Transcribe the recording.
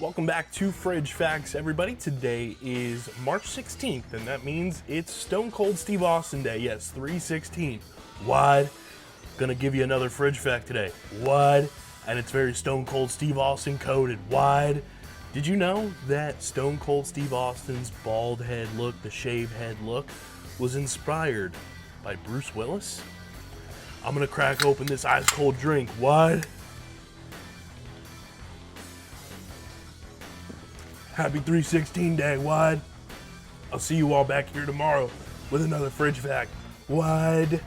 Welcome back to FridgeFacts, everybody. Today is March 16th, and that means it's Stone Cold Steve Austin Day. Yes, 3/16. What? Gonna give you another Fridge Fact today. What? And it's very Stone Cold Steve Austin coded. What? Did you know that Stone Cold Steve Austin's bald head look, the shaved head look, was inspired by Bruce Willis? I'm gonna crack open this ice cold drink. What? Happy 3/16 day, Wad. I'll see you all back here tomorrow with another Fridge Fact. Wad.